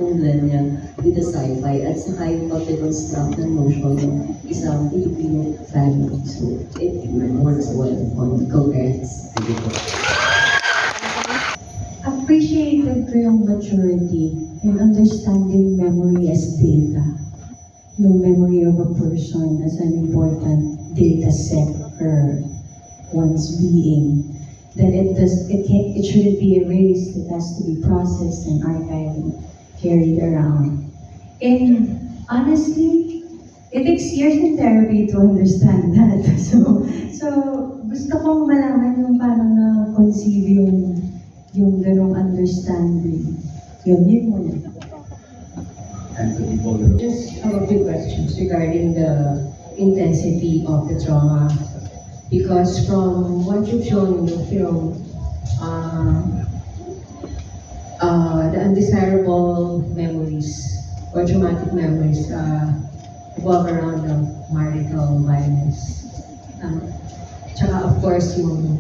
kung blend niya with the sci-fi at saka yung pag-reconstruct ng notion ng isang Filipino family. So, it works well on co-parents. Thank you po. Appreciated ko yung maturity in understanding memory as data. Yung memory of a person as an important data set for one's being. That it shouldn't be erased, it has to be processed and archived and carried around. And honestly, it takes years in therapy to understand that. So gusto kong malaman yung paano na-conceive yung ganong understanding. Yun muna. Anthony Polo. Just a few questions regarding the intensity of the trauma. Because from what you've shown in the film, the undesirable memories or traumatic memories revolve around the marital violence. Tsaka of course yung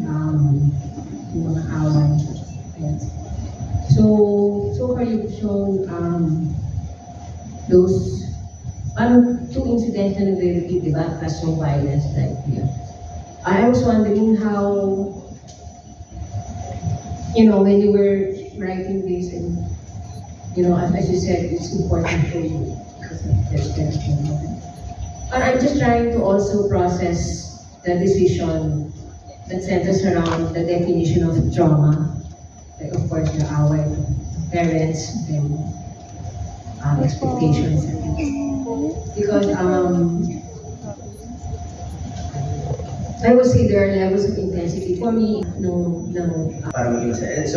mga away. Yes. So far you've shown those two incidents na nagre-repeat, di ba? Plus yung violence like here. I was wondering how, when you were writing this and, as you said, it's important for you because of this question. But I'm just trying to also process the decision that centers around the definition of trauma. Like, of course, the our parents and expectations and things. Because I would say there are levels of intensity for me. Para maging masaya.